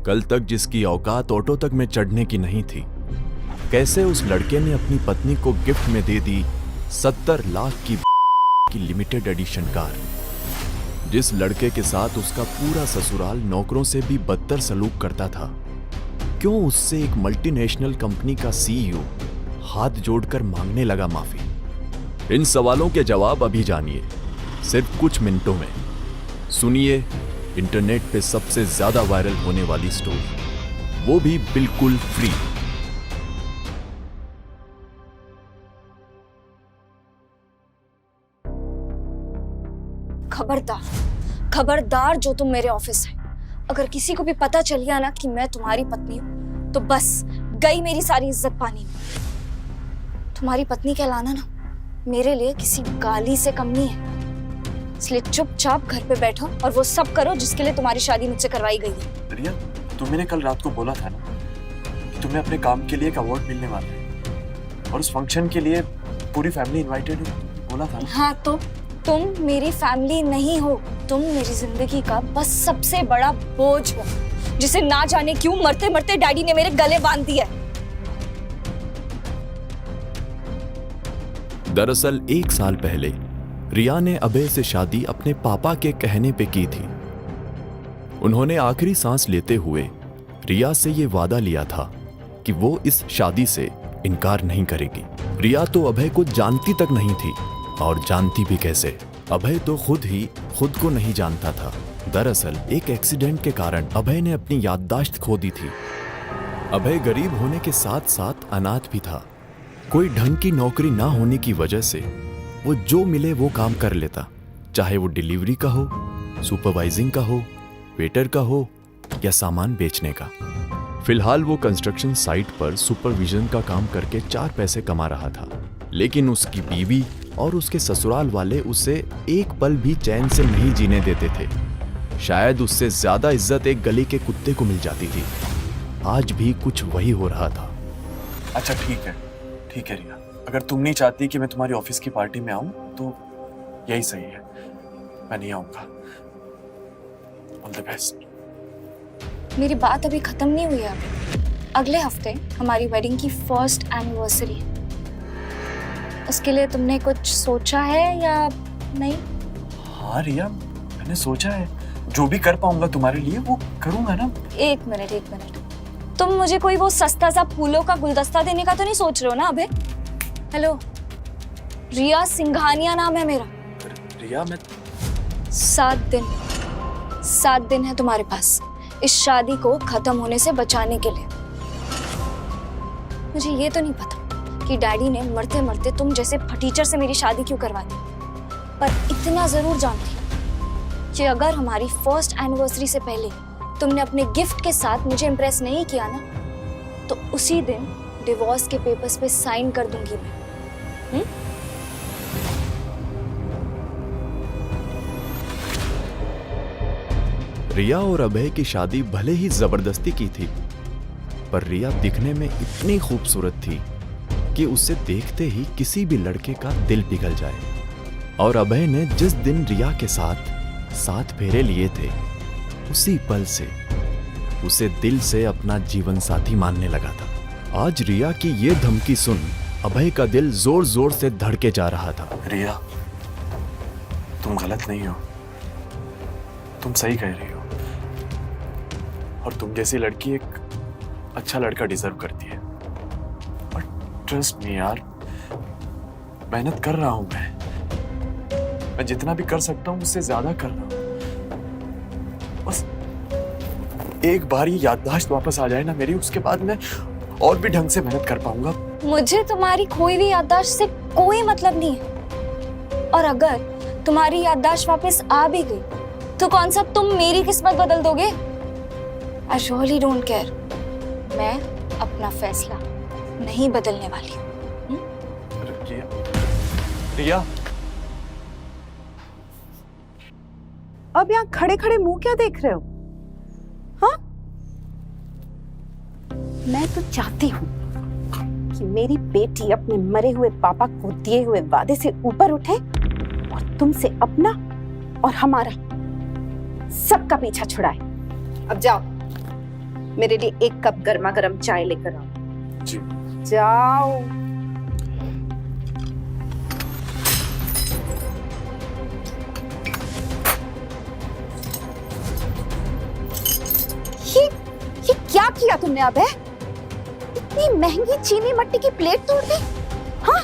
कल तक जिसकी औकात ऑटो तक में चढ़ने की नहीं थी, कैसे उस लड़के ने अपनी पत्नी को गिफ्ट में दे दी 70 लाख की लिमिटेड एडिशन कार। जिस लड़के के साथ उसका पूरा ससुराल नौकरों से भी बदतर सलूक करता था, क्यों उससे एक मल्टीनेशनल कंपनी का सीईओ हाथ जोड़कर मांगने लगा माफी? इन सवालों के जवाब अभी जानिए, सिर्फ कुछ मिनटों में। सुनिए इंटरनेट पे सबसे ज्यादा वायरल होने वाली स्टोरी, वो भी बिल्कुल फ्री। खबरदार, खबरदार जो तुम मेरे ऑफिस है। अगर किसी को भी पता चल गया ना कि मैं तुम्हारी पत्नी हूं, तो बस गई मेरी सारी इज्जत पानी में। तुम्हारी पत्नी कहलाना ना मेरे लिए किसी गाली से कम नहीं है। इसलिए चुपचाप घर पे बैठो और वो सब करो जिसके लिए तुम्हारी शादी मुझसे करवाई गई है। रिया, तुमने कल रात को बोला था ना कि तुम्हें अपने काम के लिए एक अवार्ड मिलने वाला है और उस फंक्शन के लिए पूरी फैमिली इनवाइटेड है, बोला था ना? हाँ, तो तुम मेरी फैमिली नहीं हो, तुम मेरी जिंदगी का बस सबसे बड़ा बोझ हो, जिसे ना जाने क्यों मरते मरते डैडी ने मेरे गले बांध दिया है। दरअसल 1 साल पहले रिया ने अभय से शादी अपने पापा के कहने पे की थी। उन्होंने आखिरी सांस लेते हुए रिया से ये वादा लिया था कि वो इस शादी से इनकार नहीं करेगी। रिया तो अभय को जानती तक नहीं थी, और जानती भी कैसे? अभय तो खुद ही खुद को नहीं जानता था। दरअसल एक एक्सीडेंट के कारण अभय ने अपनी याददाश्त खो दी थी। अभय गरीब होने के साथ साथ अनाथ भी था। कोई ढंग की नौकरी ना होने की वजह से वो जो मिले वो काम कर लेता, चाहे वो डिलीवरी का हो, सुपरवाइजिंग का हो, वेटर का हो या सामान बेचने का। फिलहाल वो कंस्ट्रक्शन साइट पर सुपरविजन का काम करके 4 पैसे कमा रहा था, लेकिन उसकी बीवी और उसके ससुराल वाले उसे एक पल भी चैन से नहीं जीने देते थे। शायद उससे ज्यादा इज्जत एक गली के कुत्ते को मिल जाती थी। आज भी कुछ वही हो रहा था। अच्छा ठीक है रिया, अगर तुम नहीं चाहती कि मैं तुम्हारी ऑफिस की पार्टी में आऊं तो यही सही है, मैं नहीं आऊंगा। All the best. मेरी बात अभी खत्म नहीं हुई है। अगले हफ्ते हमारी वेडिंग की 1st एनिवर्सरी है। उसके लिए तुमने कुछ सोचा है या नहीं? हाँ रिया, मैंने सोचा है, जो भी कर पाऊंगा तुम्हारे लिए वो करूंगा ना। एक मिनट, तुम मुझे कोई वो सस्ता सा फूलों का गुलदस्ता देने का तो नहीं सोच रहे हो ना? अबे हेलो, रिया सिंघानिया नाम है मेरा। रिया, मैं 7 दिन है तुम्हारे पास इस शादी को खत्म होने से बचाने के लिए। मुझे ये तो नहीं पता कि डैडी ने मरते मरते तुम जैसे फटीचर से मेरी शादी क्यों करवा दी, पर इतना जरूर जानती हूँ कि अगर हमारी 1st एनिवर्सरी से पहले तुमने अपने गिफ्ट के साथ मुझे इम्प्रेस नहीं किया ना, तो उसी दिन डिवोर्स के पेपर्स पे साइन कर दूंगी मैं। रिया और अभय की शादी भले ही जबरदस्ती की थी, पर रिया दिखने में इतनी खूबसूरत थी कि उसे देखते ही किसी भी लड़के का दिल पिघल जाए। और अभय ने जिस दिन रिया के साथ 7 फेरे लिए थे, उसी पल से उसे दिल से अपना जीवन साथी मानने लगा था। आज रिया की ये धमकी सुन अभय का दिल जोर जोर से धड़के जा रहा था। रिया, तुम गलत नहीं हो, तुम सही कह रही हो, और तुम जैसी लड़की एक अच्छा लड़का डिजर्व करती है। और ट्रस्ट मी यार, मेहनत कर रहा हूं मैं जितना भी कर सकता हूं उससे ज्यादा कर रहा हूं। बस एक बार ये याददाश्त वापस आ जाए ना मेरी, उसके बाद मैं और भी ढंग से मेहनत कर पाऊंगा। मुझे तुम्हारी खोई हुई याददाश्त से कोई मतलब नहीं है, और अगर तुम्हारी याददाश्त वापस आ भी गई तो कौन सा तुम मेरी किस्मत बदल दोगे? I really don't care। मैं अपना फैसला नहीं बदलने वाली हूँ। रिया, अब यहाँ खड़े खड़े मुंह क्या देख रहे हो? हाँ, मैं तो चाहती हूँ कि मेरी बेटी अपने मरे हुए पापा को दिए हुए वादे से ऊपर उठे और तुमसे अपना और हमारा सबका पीछा छुड़ाए। अब जाओ। मेरे लिए एक कप गर्मा गर्म चाय लेकर आओ। जी। जाओ। ये क्या किया तुमने अबे? इतनी महंगी चीनी मट्टी की प्लेट तोड़ दी? हाँ?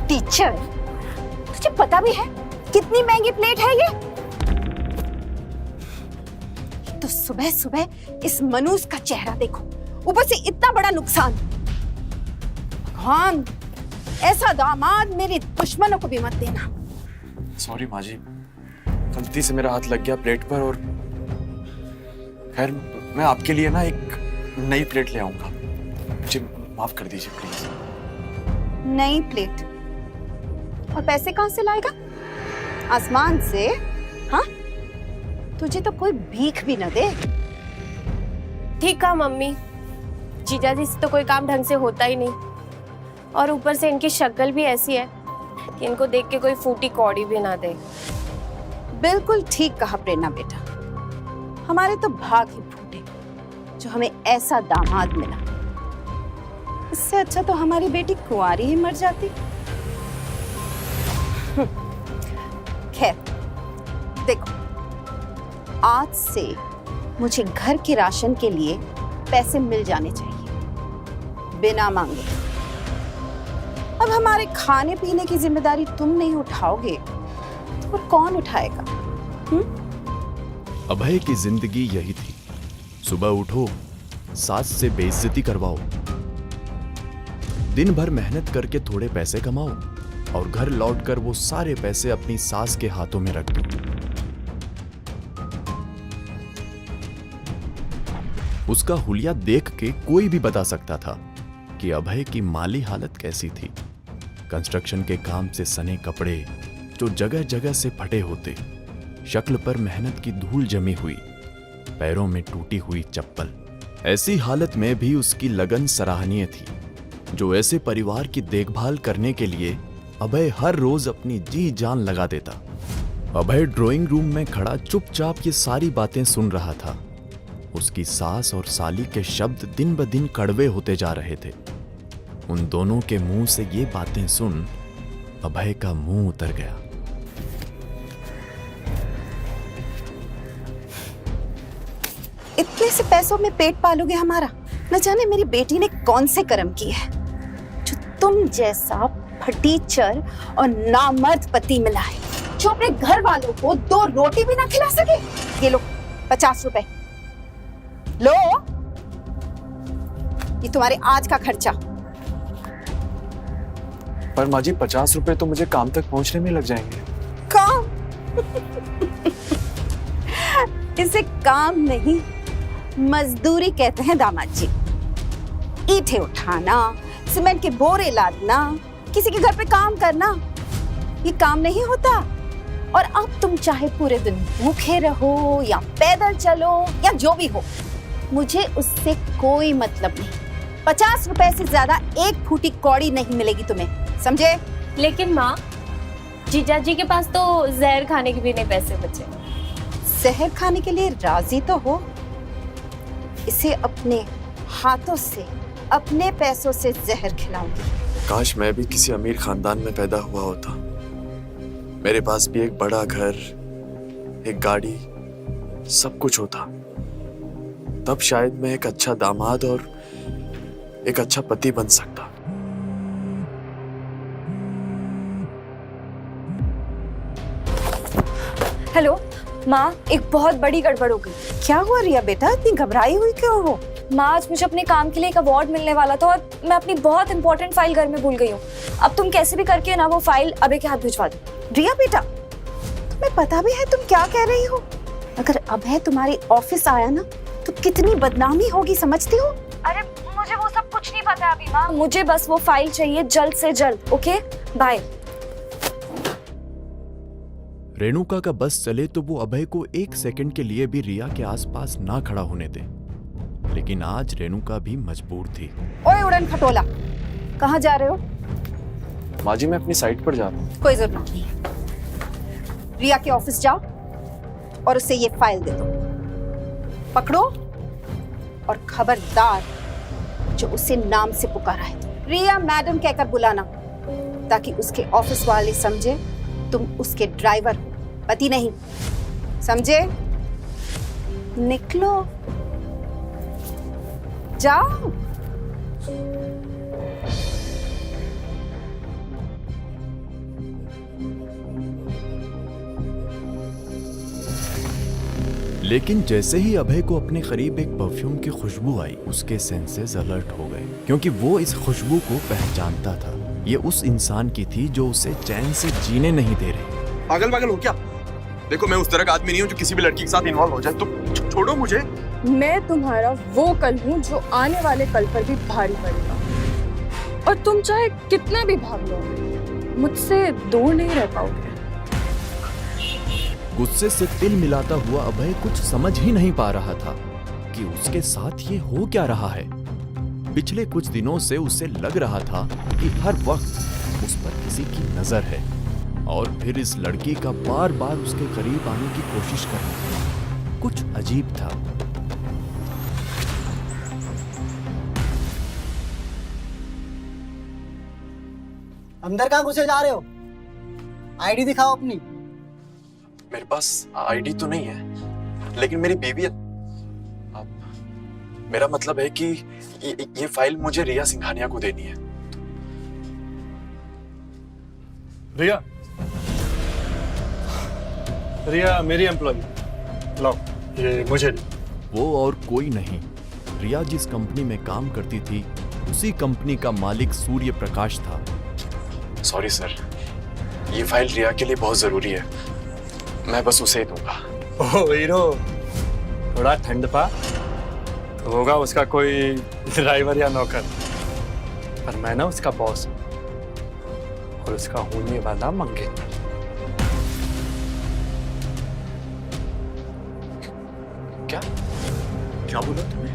टीचर, तुझे पता भी है कितनी महंगी प्लेट है ये? तो सुबह सुबह इस मनूस का चेहरा देखो, ऊपर से इतना बड़ा नुकसान। भगवान, ऐसा दामाद मेरे दुश्मनों को भी मत देना। सॉरी माँ जी, गलती से मेरा हाथ लग गया प्लेट पर। और खैर, मैं आपके लिए ना एक नई प्लेट ले आऊंगा। मुझे माफ कर दीजिए प्लीज। नई प्लेट? और पैसे कहां से लाएगा? आसमान से? हाँ? तुझे तो कोई भीख भी न दे। ठीक कहा मम्मी, जीजा जी से तो कोई काम ढंग से होता ही नहीं, और ऊपर से इनकी शक्ल भी ऐसी है कि इनको देख के कोई फूटी कौड़ी भी ना दे। बिल्कुल ठीक कहा प्रेरणा बेटा, हमारे तो भाग ही फूटे जो हमें ऐसा दामाद मिला। इससे अच्छा तो हमारी बेटी कुंवारी ही मर जाती। खैर देखो, आज से मुझे घर के राशन के लिए पैसे मिल जाने चाहिए बिना मांगे। अब हमारे खाने पीने की जिम्मेदारी तुम नहीं उठाओगे तो और कौन उठाएगा? अभय की जिंदगी यही थी। सुबह उठो, सास से बेइज्जती करवाओ, दिन भर मेहनत करके थोड़े पैसे कमाओ और घर लौटकर वो सारे पैसे अपनी सास के हाथों में रख दो। उसका हुलिया देख के कोई भी बता सकता था कि अभय की माली हालत कैसी थी। कंस्ट्रक्शन के काम से सने कपड़े जो जगह जगह से फटे होते, शक्ल पर मेहनत की धूल जमी हुई, पैरों में टूटी हुई चप्पल। ऐसी हालत में भी उसकी लगन सराहनीय थी, जो ऐसे परिवार की देखभाल करने के लिए अभय हर रोज अपनी जी जान लगा देता। अभय ड्राइंग रूम में खड़ा चुपचाप ये सारी बातें सुन रहा था। उसकी सास और साली के शब्द दिन ब दिन कड़वे होते जा रहे थे। उन दोनों के मुंह से ये बातें सुन अभय का मुंह उतर गया। इतने से पैसों में पेट पालोगे हमारा? न जाने मेरी बेटी ने कौन से कर्म किए हैं जो तुम जैसा फटीचर और नामर्द पति मिला है, जो अपने घर वालों को 2 रोटी भी ना खिला सके। ये लो 50 रुपए लो, ये तुम्हारे आज का खर्चा। पर माँ जी, 50 रुपए तो मुझे काम तक पहुंचने में लग जाएंगे। काम? इसे काम नहीं, मजदूरी कहते हैं दामाद जी। ईंटें उठाना, सीमेंट के बोरे लादना, किसी के घर पे काम करना, ये काम नहीं होता। और अब तुम चाहे पूरे दिन भूखे रहो या पैदल चलो या जो भी हो, मुझे उससे कोई मतलब नहीं। 50 रुपए से ज्यादा एक फूटी कौड़ी नहीं मिलेगी तुम्हें, समझे? लेकिन माँ, जीजा जी के पास तो जहर खाने के भी नहीं पैसे बचे। जहर खाने के लिए राजी तो हो। इसे अपने हाथों से, अपने पैसों से जहर खिलाऊंगी। काश मैं भी किसी अमीर खानदान में पैदा हुआ होता। मेरे पास भी एक बड़ा घर, एक गाड़ी, सब कुछ होता। तब शायद मैं एक अच्छा दामाद और एक अच्छा पति बन सकता। हेलो माँ, एक बहुत बड़ी गड़बड़ हो गई। क्या हुआ रिया बेटा, इतनी घबराई हुई क्यों हो? माँ, आज मुझे अपने काम के लिए एक अवार्ड मिलने वाला था और मैं अपनी बहुत इंपॉर्टेंट फाइल घर में भूल गई हूँ। अब तुम कैसे भी करके ना वो फाइल अभय के हाथ भिजवा दो। रिया बेटा, तुम्हें पता भी है तुम क्या कह रही हो? अगर अभय तुम्हारे ऑफिस आया ना तो कितनी बदनामी होगी, समझती हो? अरे मुझे वो सब कुछ नहीं पता अभी माँ, मुझे बस वो फाइल चाहिए जल्द से जल्द। Okay bye. रेणुका का बस चले तो वो अभय को 1 सेकंड के लिए भी रिया के आसपास ना खड़ा होने दे, लेकिन आज रेणुका भी मजबूर थी। ओए उड़न खटोला, कहाँ जा रहे हो? माँ जी, मैं अपनी साइट पर जा रहा हूँ। कोई जरूरत नहीं। रिया के ऑफिस जाओ और उसे ये फाइल दे दो। पकड़ो और खबरदार जो उसे नाम से पुकारा है रिया मैडम कहकर बुलाना, ताकि उसके ऑफिस वाले समझे तुम उसके ड्राइवर हो, पति नहीं। समझे? निकलो, जाओ। लेकिन जैसे ही अभय को अपने करीब एक परफ्यूम की खुशबू आई, उसके सेंसेस अलर्ट हो गए, क्योंकि वो इस खुशबू को पहचानता था। ये उस इंसान की थी जो उसे चैन से जीने नहीं दे रही। पागल पागल हो क्या? देखो, मैं उस तरह का आदमी नहीं हूँ जो किसी भी लड़की के साथ इन्वॉल्व हो जाए। तुम छोड़ो मुझे। मैं तुम्हारा वो कल हूँ जो आने वाले कल पर भी भारी पड़ेगा, और तुम चाहे कितना भी भाग लो, मुझसे दूर नहीं रह पाओगे। गुस्से से तिल मिलाता हुआ अभय कुछ समझ ही नहीं पा रहा था कि उसके साथ ये हो क्या रहा है। पिछले कुछ दिनों से उसे लग रहा था कि हर वक्त उस पर किसी की नजर है, और फिर इस लड़की का बार बार उसके करीब आने की कोशिश करना कुछ अजीब था। अंदर कहाँ घुसे जा रहे हो? आईडी दिखाओ अपनी। मेरे पास आईडी तो नहीं है, लेकिन मेरी बीवी है। मेरा मतलब है कि ये फाइल मुझे रिया सिंघानिया को देनी है। रिया, रिया मेरी एम्प्लॉय, लाओ ये मुझे दे। वो और कोई नहीं, रिया जिस कंपनी में काम करती थी उसी कंपनी का मालिक सूर्य प्रकाश था। सॉरी सर, ये फाइल रिया के लिए बहुत जरूरी है, मैं बस उसे ही दूंगा। ओह हीरो, थोड़ा ठंड पा तो होगा उसका कोई ड्राइवर या नौकर, पर मैं ना उसका बॉस हूँ और उसका होने वाला मंगेतर। क्या क्या बोला तुमने?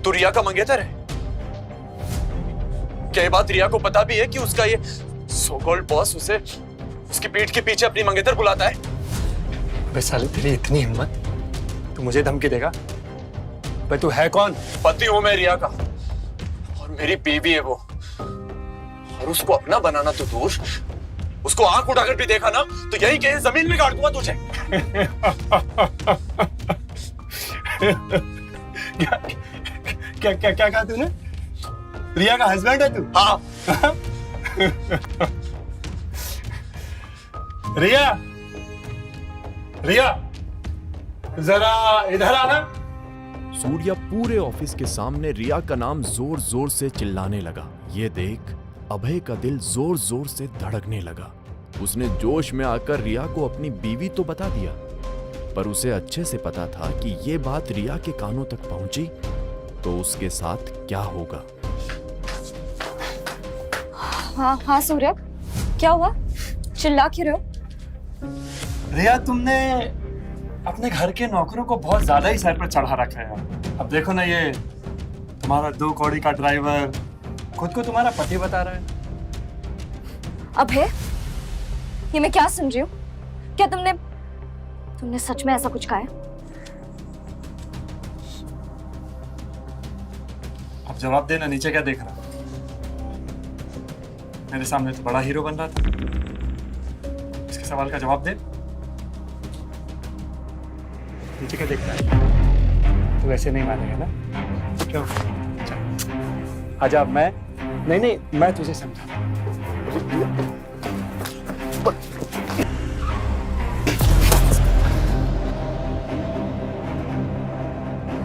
तू रिया का मंगेतर है? क्या ये बात रिया को पता भी है कि उसका ये सो कॉल्ड बॉस उसे उसकी पीठ के पीछे अपनी मंगेतर बुलाता है? बे साले, तेरी इतनी हिम्मत, तू मुझे धमकी देगा? बे तू है कौन? पति हूं मैं रिया का, और मेरी बीवी है वो, और उसको अपना बनाना तो दूर, उसको आंख उठाकर भी देखा ना तो यही कहीं जमीन में गाड़ दूंगा तुझे। क्या क्या क्या कहा तूने? रिया का हस्बैंड है तू? हाँ। रिया, रिया जरा इधर आना। सूर्या पूरे ऑफिस के सामने रिया का नाम जोर जोर से चिल्लाने लगा। ये देख अभय का दिल जोर जोर से धड़कने लगा। उसने जोश में आकर रिया को अपनी बीवी तो बता दिया, पर उसे अच्छे से पता था कि ये बात रिया के कानों तक पहुंची तो उसके साथ क्या होगा। हाँ हाँ सूर्य, क्या हुआ? चिल्ला क्यों रहे हो? रिया, तुमने अपने घर के नौकरों को बहुत ज्यादा ही सर पर चढ़ा रखा है। अब देखो ना, ये तुम्हारा 2 कौड़ी का ड्राइवर खुद को तुम्हारा पति बता रहा है। अभय, ये मैं क्या सुन रही हूँ? क्या तुमने सच में ऐसा कुछ कहा है? अब जवाब देना, नीचे क्या देख रहा? मेरे सामने तो बड़ा हीरो बन रहा था, इसके सवाल का जवाब दे। नीचे क्या देख रहा है? तू ऐसे नहीं मानेगा ना? क्यों? आजा, मैं नहीं, मैं तुझे समझा।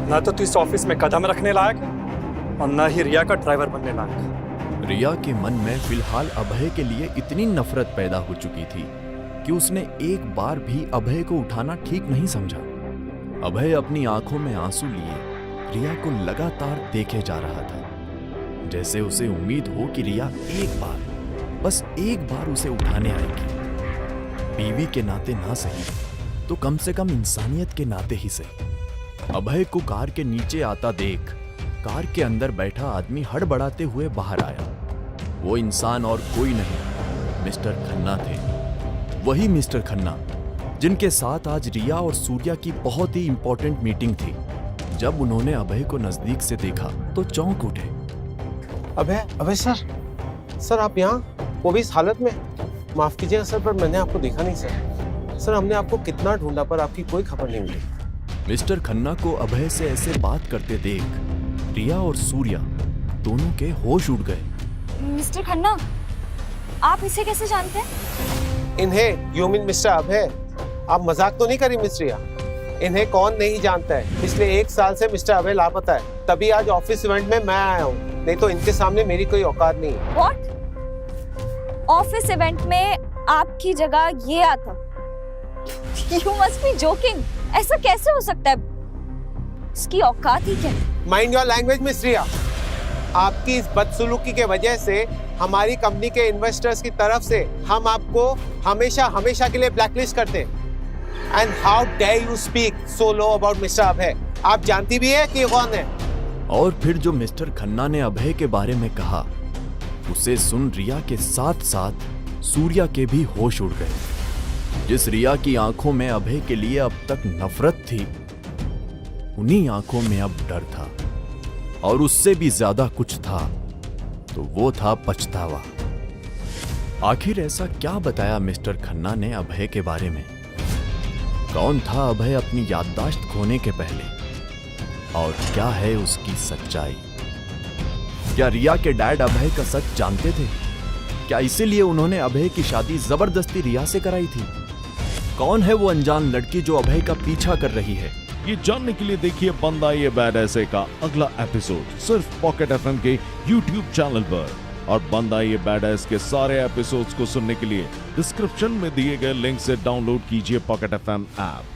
ना तो तू इस ऑफिस में कदम रखने लायक और ना ही रिया का ड्राइवर बनने लायक। रिया के मन में फिलहाल अभय के लिए इतनी नफरत पैदा हो चुकी थी कि उसने एक बार भी अभय को उठाना ठीक नहीं समझा। अभय अपनी आंखों में आंसू लिए रिया को लगातार देखे जा रहा था, जैसे उसे उम्मीद हो कि रिया एक बार, बस एक बार उसे उठाने आएगी। बीवी के नाते ना सही तो कम से कम इंसानियत के नाते ही सही। अभय को कार के नीचे आता देख कार के अंदर बैठा आदमी हड़बड़ाते हुए बाहर आया। वो इंसान और कोई नहीं, मिस्टर खन्ना थे। वही मिस्टर खन्ना जिनके साथ आज रिया और सूर्या की बहुत ही इंपॉर्टेंट मीटिंग थी। जब उन्होंने अभय को नजदीक से देखा तो चौंक उठे। अभय सर आप यहाँ, वो भी इस हालत में? माफ कीजिएगा सर, पर मैंने आपको देखा नहीं सर। हमने आपको कितना ढूंढा पर आपकी कोई खबर नहीं मिली। मिस्टर खन्ना को अभय से ऐसे बात करते देख रिया और सूर्या दोनों के होश उड़ गए। मिस्टर खन्ना, आप इसे कैसे जानते हैं? इन्हें, यू मीन मिस्टर अभय? आप मजाक तो नहीं करी मिस रिया? इन्हें कौन नहीं जानता है? पिछले 1 साल से मिस्टर अभय लापता है, तभी आज ऑफिस इवेंट में मैं आया हूँ, नहीं तो इनके सामने मेरी कोई औकात नहीं है। What? ऑफिस इवेंट में आपकी जगह ये आता? You must be joking. ऐसा कैसे हो सकता है? इसकी औकात ही क्या है? माइंड योर लैंग्वेज मिस रिया। आपकी इस बदसलूकी के वजह से हमारी कंपनी के इन्वेस्टर्स की तरफ से हम आपको हमेशा के लिए ब्लैकलिस्ट करते हैं। And how dare you speak so low about mister Abhay? आप जानती भी है कि ये कौन है? और फिर जो मिस्टर खन्ना ने अभय के बारे में कहा, उसे सुन रिया के साथ साथ सूर्या के भी होश उड़ गए। जिस रिया की आंखों में अभय के लिए अब तक नफरत थी, उन्हीं आंखों में अब डर था, और उससे भी ज्यादा कुछ था, तो वो था पछतावा। आखिर ऐसा क्या बताया मिस्टर खन्ना ने अभय के बारे में? कौन था अभय अपनी याददाश्त खोने के पहले, और क्या है उसकी सच्चाई? क्या रिया के डैड अभय का सच जानते थे? क्या इसीलिए उन्होंने अभय की शादी जबरदस्ती रिया से कराई थी? कौन है वो अनजान लड़की जो अभय का पीछा कर रही है? ये जानने के लिए देखिए बंदा ये बैड ऐसे का अगला एपिसोड सिर्फ पॉकेट एफएम के YouTube चैनल पर। और बंदा ये बैड ऐस के सारे एपिसोड्स को सुनने के लिए डिस्क्रिप्शन में दिए गए लिंक से डाउनलोड कीजिए पॉकेट एफएम ऐप।